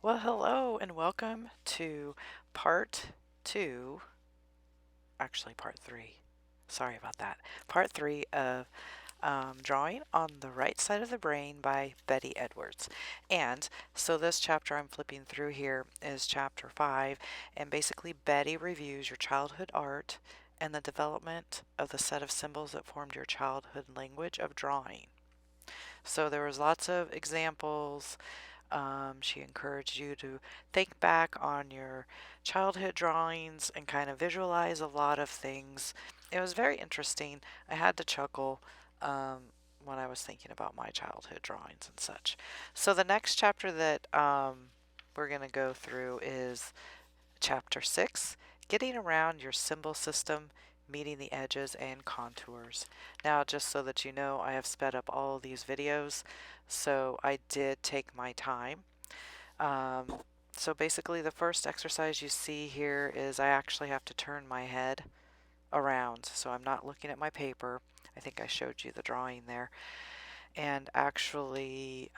Well, hello and welcome to part two, actually part three. Sorry about that. Part three of Drawing on the Right Side of the Brain by Betty Edwards. And so this chapter I'm flipping through here is chapter 5, and basically Betty reviews your childhood art and the development of the set of symbols that formed your childhood language of drawing. So there was lots of examples. She encouraged you to think back on your childhood drawings and kind of visualize a lot of things. It was very interesting. I had to chuckle when I was thinking about my childhood drawings and such. So the next chapter that we're going to go through is chapter 6, Getting Around Your Symbol System, Meeting the Edges and Contours. Now, just so that you know, I have sped up all of these videos, so I did take my time. Um, so basically, the first exercise you see here is I actually have to turn my head around, so I'm not looking at my paper. I think I showed you the drawing there, and actually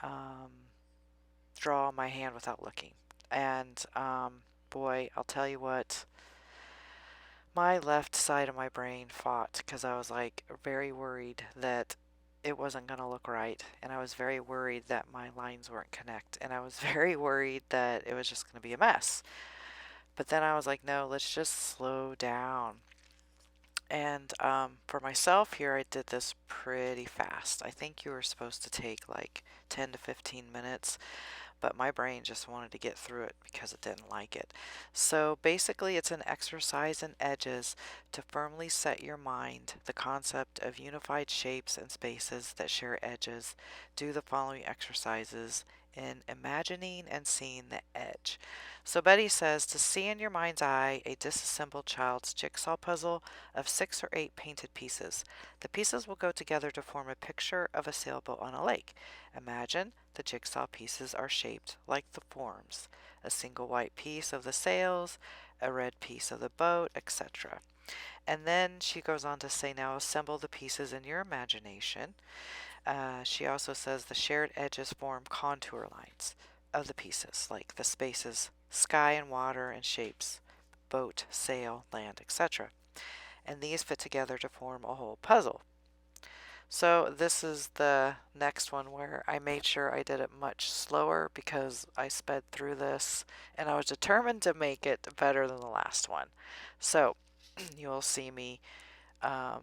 draw my hand without looking. And boy, I'll tell you what, my left side of my brain fought because I was like very worried that it wasn't going to look right, and I was very worried that my lines weren't connect, and I was very worried that it was just going to be a mess. But then I was like, no, let's just slow down. And for myself here, I did this pretty fast. I think you were supposed to take like 10 to 15 minutes, but my brain just wanted to get through it because it didn't like it. So basically, it's an exercise in edges to firmly set your mind the concept of unified shapes and spaces that share edges. Do the following exercises in imagining and seeing the edge. So Betty says to see in your mind's eye a disassembled child's jigsaw puzzle of 6 or 8 painted pieces. The pieces will go together to form a picture of a sailboat on a lake. Imagine the jigsaw pieces are shaped like the forms, a single white piece of the sails, a red piece of the boat, etc. And then she goes on to say, now assemble the pieces in your imagination. She also says the shared edges form contour lines of the pieces, like the spaces sky and water and shapes, boat, sail, land, etc. And these fit together to form a whole puzzle. So this is the next one where I made sure I did it much slower because I sped through this and I was determined to make it better than the last one. So you'll see me, um,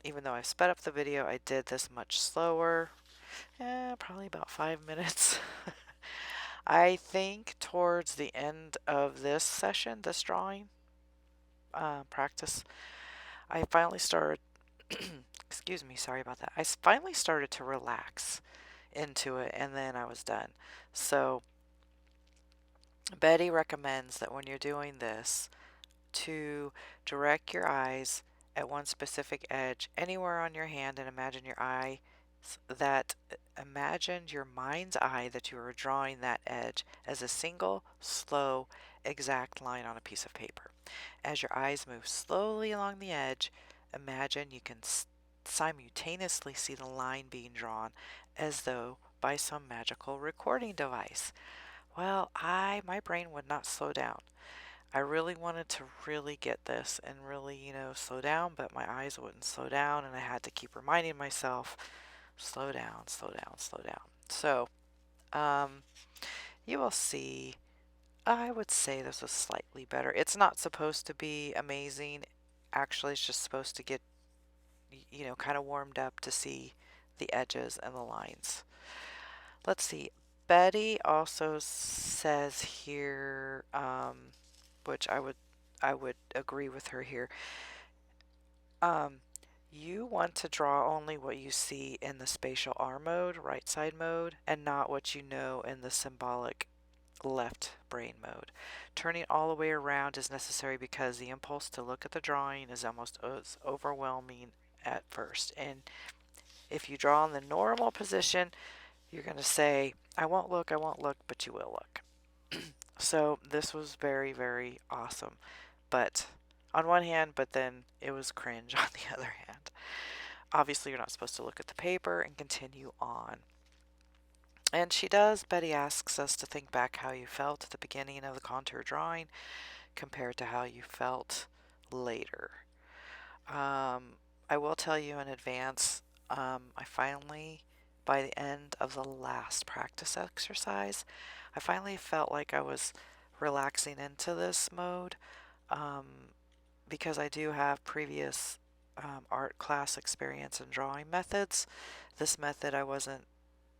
even though I sped up the video, I did this much slower, probably about 5 minutes. I think towards the end of this session, this drawing practice, I finally started, excuse me, sorry about that. I finally started to relax into it, and then I was done. So Betty recommends that when you're doing this, to direct your eyes at one specific edge anywhere on your hand and imagine your eye that imagined your mind's eye that you were drawing that edge as a single, slow, exact line on a piece of paper. As your eyes move slowly along the edge, imagine you can simultaneously see the line being drawn as though by some magical recording device. Well, my brain would not slow down. I really wanted to really get this and really, slow down, but my eyes wouldn't slow down, and I had to keep reminding myself, slow down, slow down, slow down. So, you will see, I would say this was slightly better. It's not supposed to be amazing. Actually, it's just supposed to get, kind of warmed up to see the edges and the lines. Let's see. Betty also says here, which I would agree with her here. Um, you want to draw only what you see in the spatial R mode, right side mode, and not what you know in the symbolic left brain mode. Turning all the way around is necessary because the impulse to look at the drawing is almost as overwhelming at first. And if you draw in the normal position, you're going to say, I won't look, but you will look. So this was very, very awesome. But on one hand, but then it was cringe on the other hand. Obviously, you're not supposed to look at the paper and continue on. And she does, Betty asks us to think back how you felt at the beginning of the contour drawing compared to how you felt later. I will tell you in advance, I finally, by the end of the last practice exercise, I finally felt like I was relaxing into this mode, um, because I do have previous art class experience in drawing methods. This method I wasn't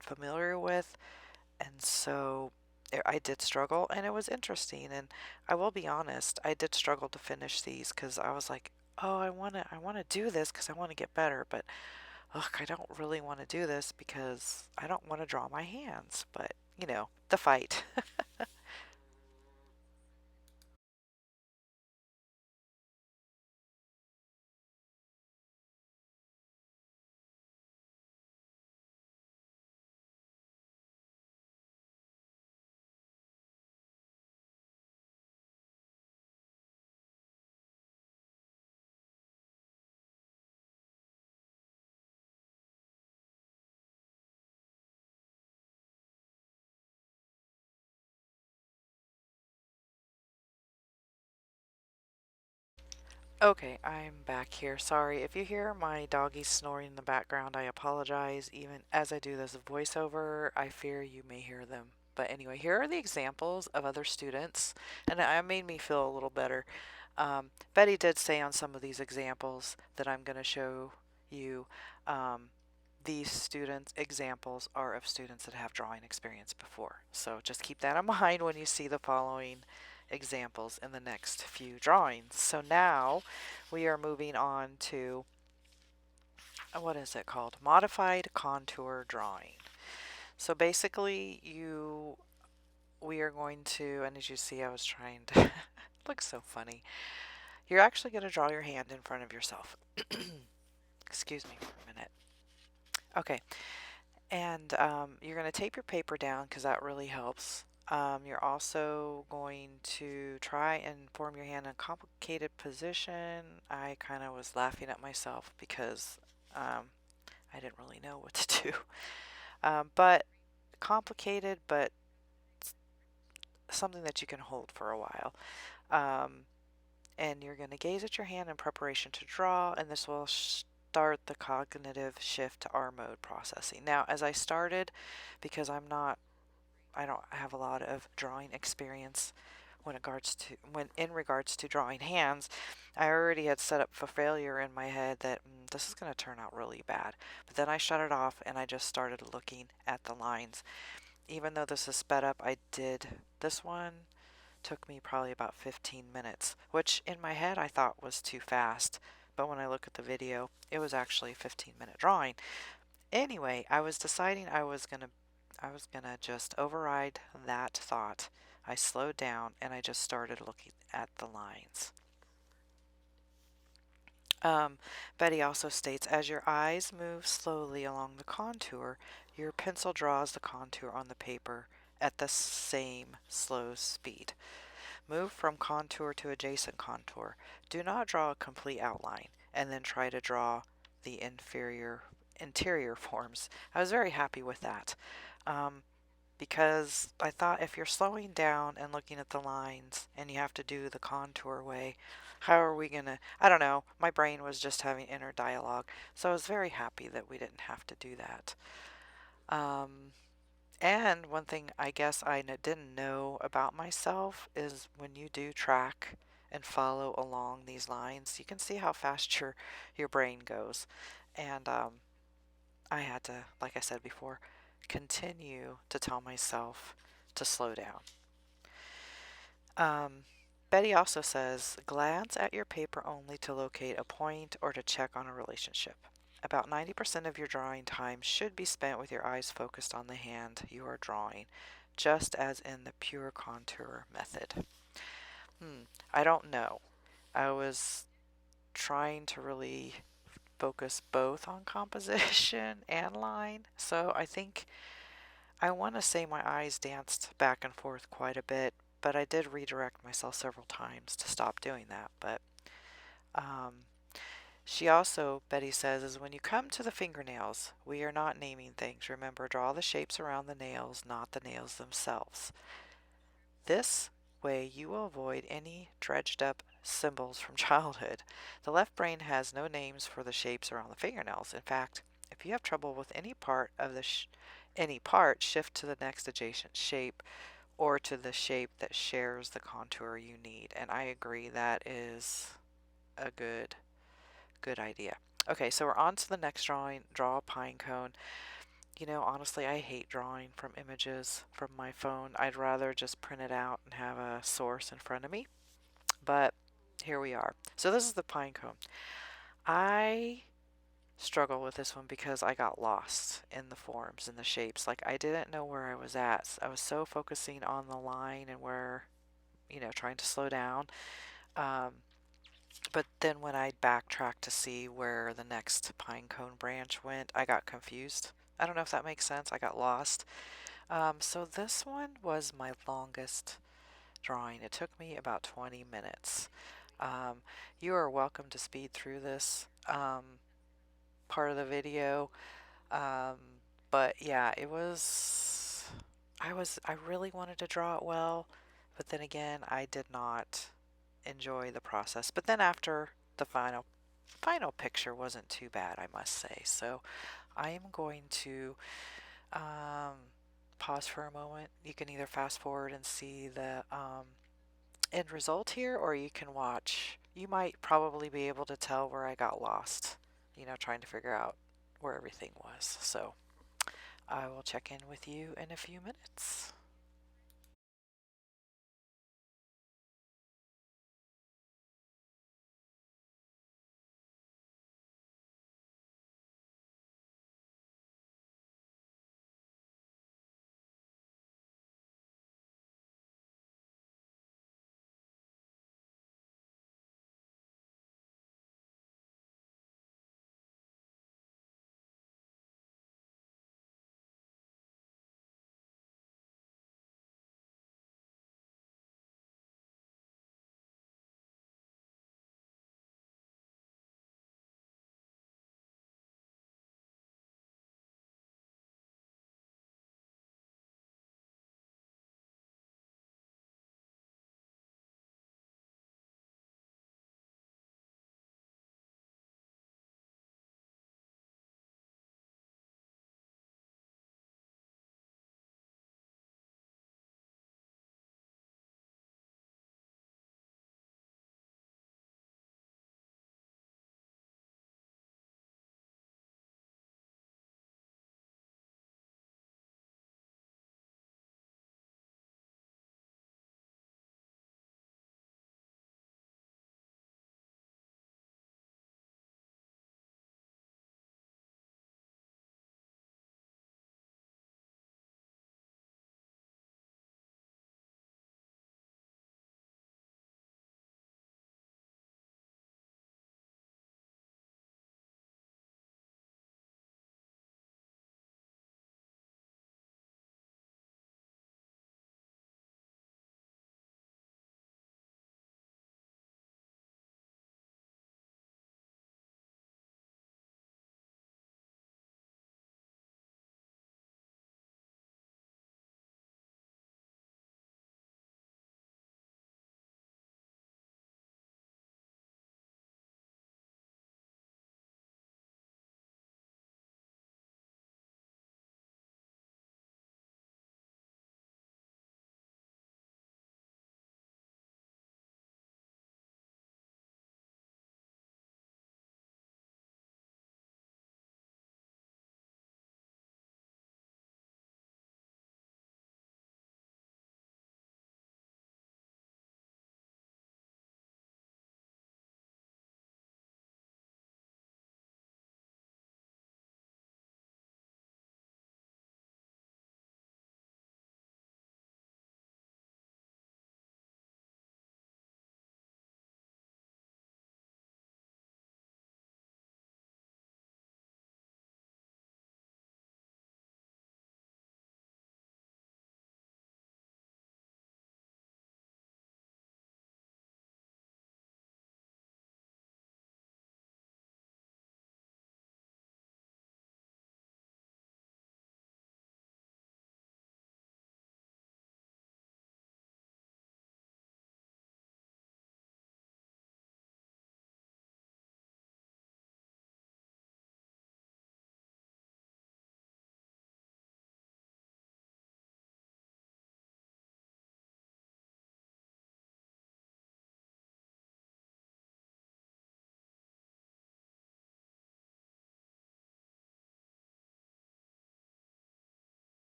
familiar with, and so I did struggle, and it was interesting. And I will be honest, I did struggle to finish these because I was like, oh, I want to do this because I want to get better, but ugh, I don't really want to do this because I don't want to draw my hands. But the fight. Okay, I'm back here. Sorry if you hear my doggies snoring in the background. I apologize. Even as I do this voiceover, I fear you may hear them. But anyway, here are the examples of other students, and it made me feel a little better. Betty did say on some of these examples that I'm going to show you, um, these students' examples are of students that have drawing experience before. So just keep that in mind when you see the following examples in the next few drawings. So now we are moving on to, what is it called? Modified contour drawing. So basically we are going to, and as you see I was trying to, looks so funny. You're actually going to draw your hand in front of yourself. Excuse me for a minute. Okay, and you're going to tape your paper down because that really helps. You're also going to try and form your hand in a complicated position. I kind of was laughing at myself because I didn't really know what to do. But complicated, but something that you can hold for a while. Um, and you're going to gaze at your hand in preparation to draw, and this will start the cognitive shift to R mode processing. Now, as I started, because I don't have a lot of drawing experience when in regards to drawing hands, I already had set up for failure in my head that this is going to turn out really bad. But then I shut it off and I just started looking at the lines. Even though this is sped up, I did this one took me probably about 15 minutes, which in my head I thought was too fast. But when I look at the video, it was actually a 15-minute drawing. Anyway, I was deciding I was gonna just override that thought. I slowed down and I just started looking at the lines. Betty also states, as your eyes move slowly along the contour, your pencil draws the contour on the paper at the same slow speed. Move from contour to adjacent contour. Do not draw a complete outline and then try to draw the interior forms. I was very happy with that, um, because I thought if you're slowing down and looking at the lines and you have to do the contour way, how are we gonna? I don't know. My brain was just having inner dialogue, so I was very happy that we didn't have to do that. Um, and one thing I guess I didn't know about myself is when you do track and follow along these lines, you can see how fast your brain goes. And I had to, like I said before, continue to tell myself to slow down. Um, Betty also says, glance at your paper only to locate a point or to check on a relationship. About 90% of your drawing time should be spent with your eyes focused on the hand you are drawing, just as in the pure contour method. I don't know. I was trying to really focus both on composition and line, so I think I want to say my eyes danced back and forth quite a bit, but I did redirect myself several times to stop doing that. But um, She also, Betty says, is when you come to the fingernails, we are not naming things. Remember, draw the shapes around the nails, not the nails themselves. This way you will avoid any dredged up symbols from childhood. The left brain has no names for the shapes around the fingernails. In fact, if you have trouble with any part of any part, shift to the next adjacent shape or to the shape that shares the contour you need. And I agree that is a good idea. Okay, so we're on to the next drawing. Draw a pine cone. You know, honestly, I hate drawing from images from my phone. I'd rather just print it out and have a source in front of me. But here we are. So this is the pine cone. I struggle with this one because I got lost in the forms and the shapes. Like I didn't know where I was at. I was so focusing on the line and where, trying to slow down. Um, but then when I backtracked to see where the next pine cone branch went, I got confused. I don't know if that makes sense. I got lost. So this one was my longest drawing. It took me about 20 minutes. Um, you are welcome to speed through this part of the video. Um, but yeah, I really wanted to draw it well, but then again, I did not enjoy the process. But then after the final picture wasn't too bad, I must say. So I am going to um, pause for a moment. You can either fast forward and see the end result here, or you can watch. You might probably be able to tell where I got lost, trying to figure out where everything was. So I will check in with you in a few minutes.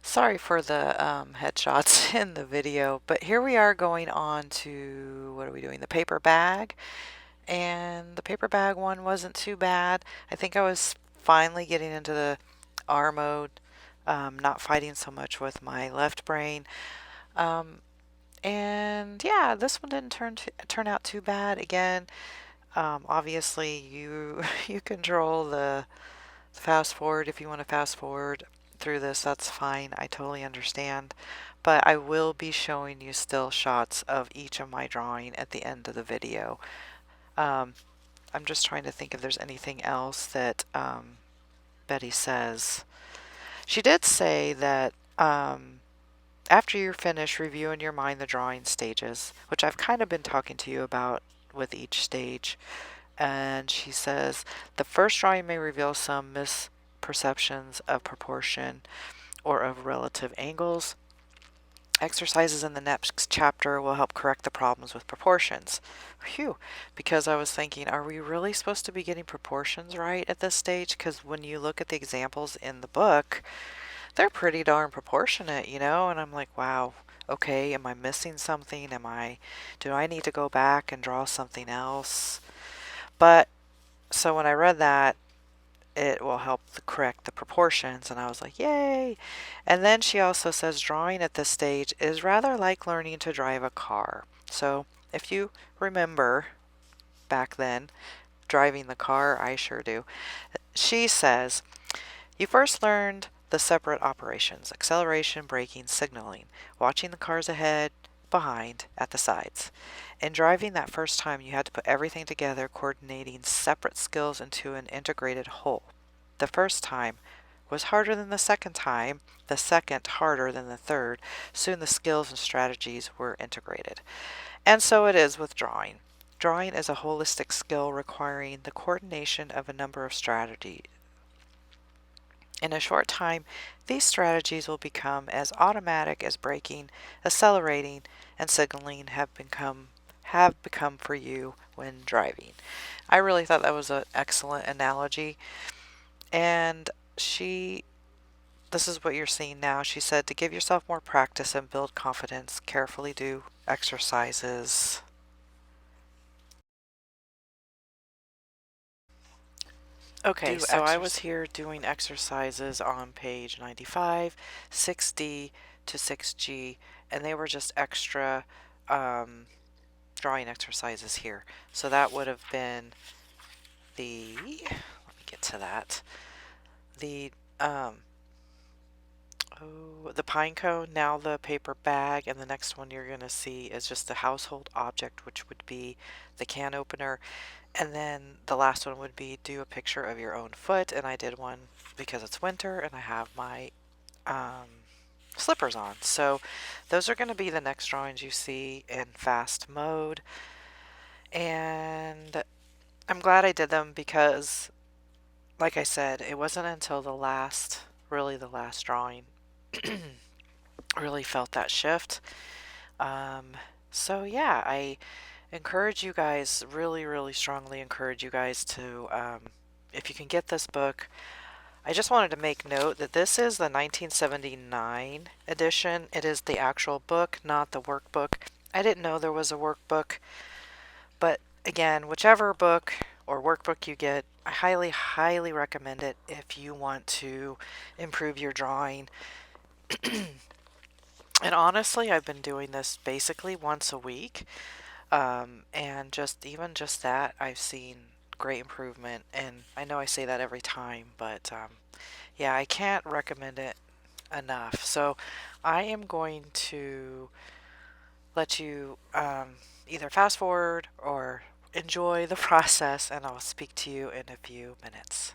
Sorry for the headshots in the video, but here we are going on to, what are we doing? The paper bag. And the paper bag one wasn't too bad. I think I was finally getting into the R mode, not fighting so much with my left brain. And yeah, this one didn't turn out too bad. Again, obviously you you control the fast forward if you want to fast forward through this. That's fine. I totally understand. But I will be showing you still shots of each of my drawing at the end of the video. Um, I'm just trying to think if there's anything else that Betty says. She did say that after you're finished, review in your mind the drawing stages, which I've kind of been talking to you about with each stage. And she says the first drawing may reveal some misperceptions of proportion or of relative angles. Exercises in the next chapter will help correct the problems with proportions. Phew, because I was thinking, are we really supposed to be getting proportions right at this stage? Because when you look at the examples in the book, they're pretty darn proportionate, you know? And I'm like, wow, okay, am I missing something? Do I need to go back and draw something else? But, so when I read that, it will help correct the proportions, and I was like, yay. And then she also says drawing at this stage is rather like learning to drive a car. So if you remember back then driving the car, I sure do. She says you first learned the separate operations: acceleration, braking, signaling, watching the cars ahead, behind, at the sides. In driving that first time, you had to put everything together, coordinating separate skills into an integrated whole. The first time was harder than the second, harder than the third. Soon the skills and strategies were integrated. And so it is with drawing. Drawing is a holistic skill requiring the coordination of a number of strategies. In a short time, these strategies will become as automatic as braking, accelerating, and signaling have become for you when driving. I really thought that was an excellent analogy. And this is what you're seeing now. She said to give yourself more practice and build confidence, carefully do exercises. Okay, so I was here doing exercises on page 95, 6D to 6G, and they were just extra drawing exercises here. So that would have been let me get to that. The the pine cone, now the paper bag, and the next one you're going to see is just a household object, which would be the can opener. And then the last one would be do a picture of your own foot, and I did one because it's winter and I have my slippers on. So those are going to be the next drawings you see in fast mode. And I'm glad I did them because, like I said, it wasn't until really the last drawing, really felt that shift. So yeah, I encourage you guys, really, really strongly encourage you guys to, if you can get this book. I just wanted to make note that this is the 1979 edition. It is the actual book, not the workbook. I didn't know there was a workbook, but again, whichever book or workbook you get, I highly, highly recommend it if you want to improve your drawing. And honestly, I've been doing this basically once a week. And even just that, I've seen great improvement. And I know I say that every time, but yeah, I can't recommend it enough. So I am going to let you either fast forward or enjoy the process, and I'll speak to you in a few minutes.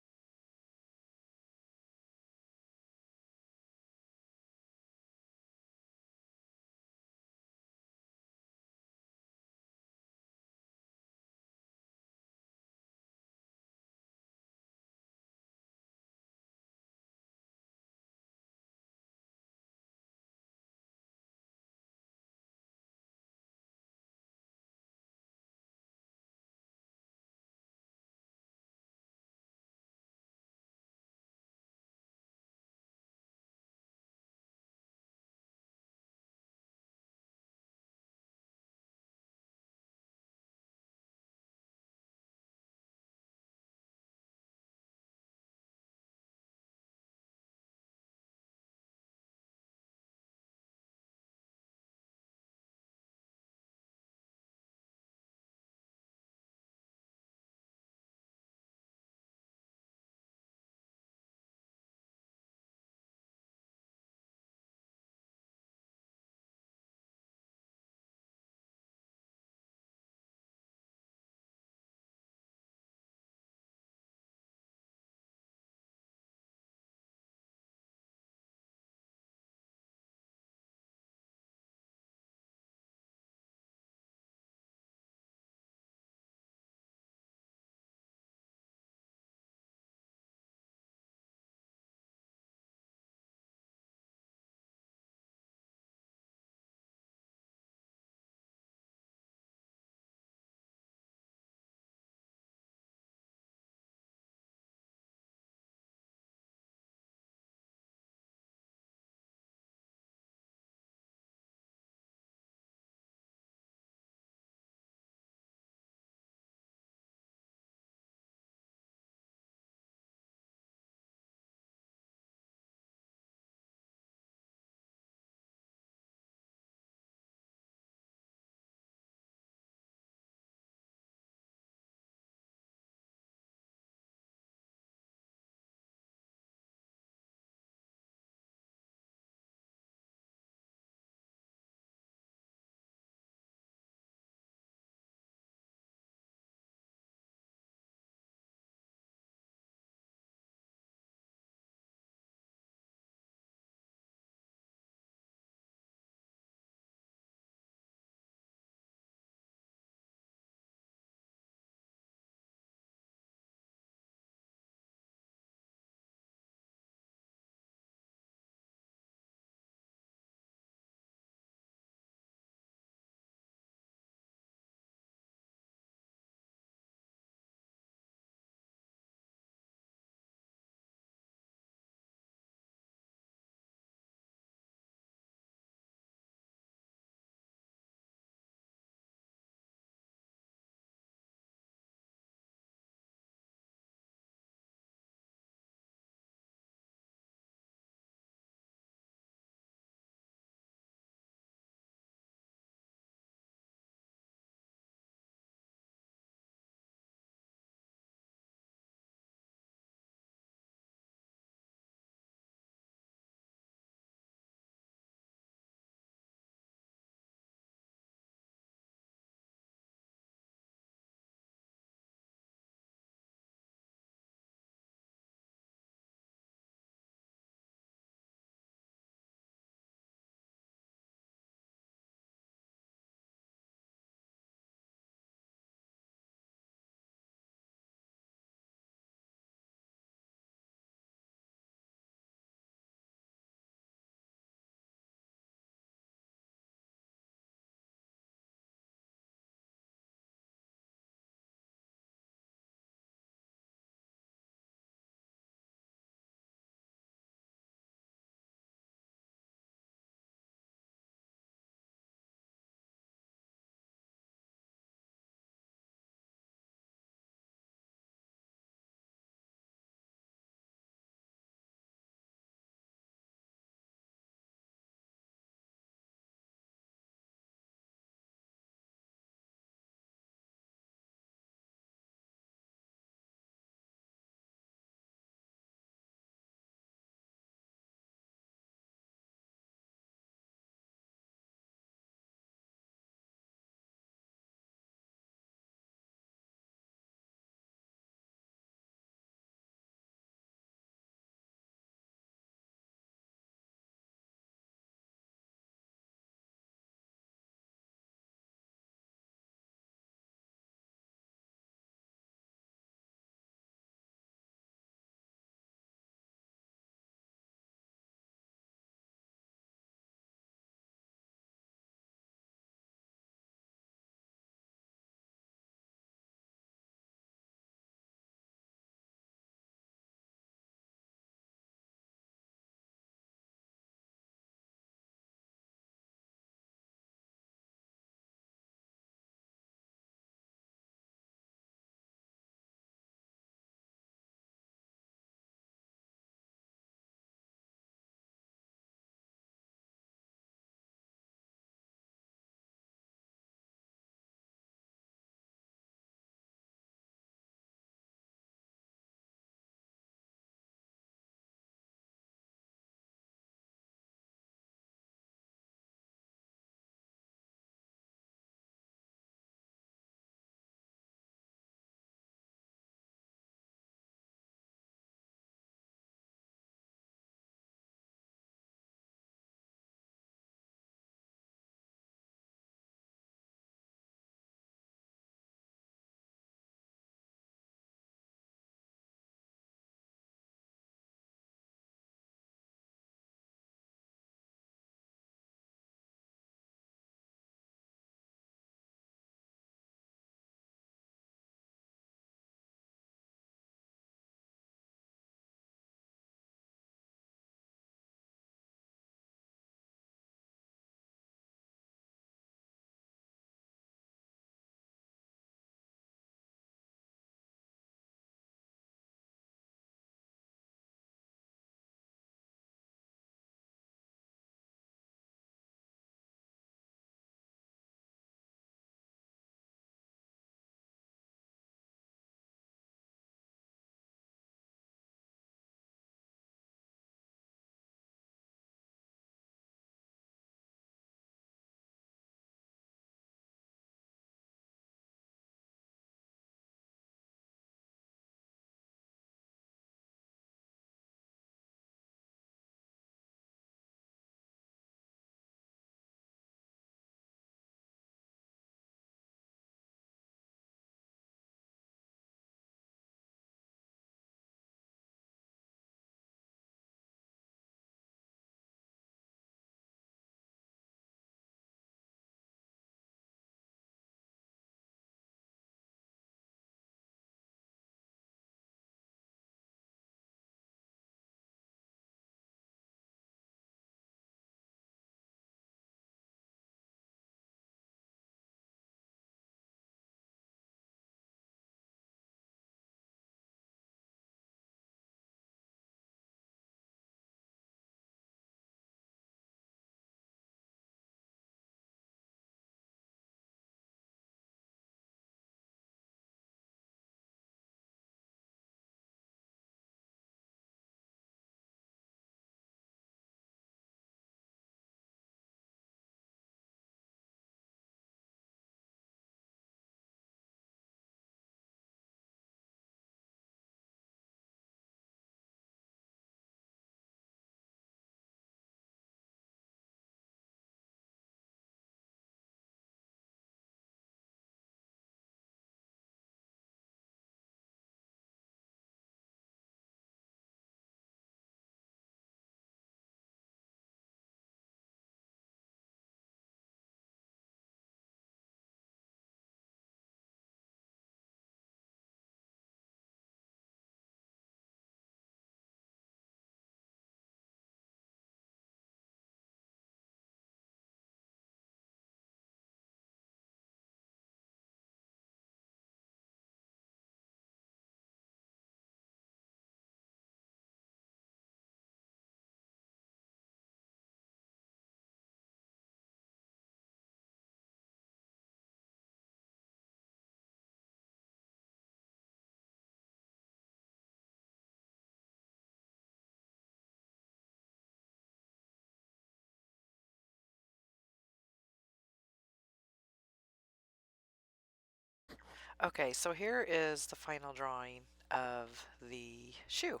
Okay, so here is the final drawing of the shoe.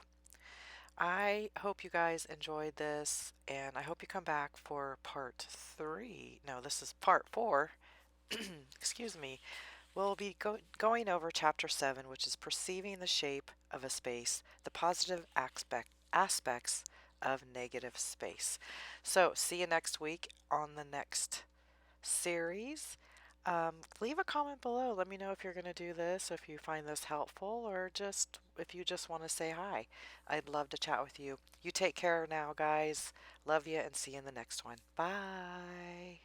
I hope you guys enjoyed this, and I hope you come back for part 3. No, this is part 4. Excuse me. We'll be going over chapter 7, which is perceiving the shape of a space, the positive aspects of negative space. So, see you next week on the next series. Leave a comment below. Let me know if you're going to do this, if you find this helpful, or just if you just want to say hi. I'd love to chat with you. You take care now, guys. Love you and see you in the next one. Bye.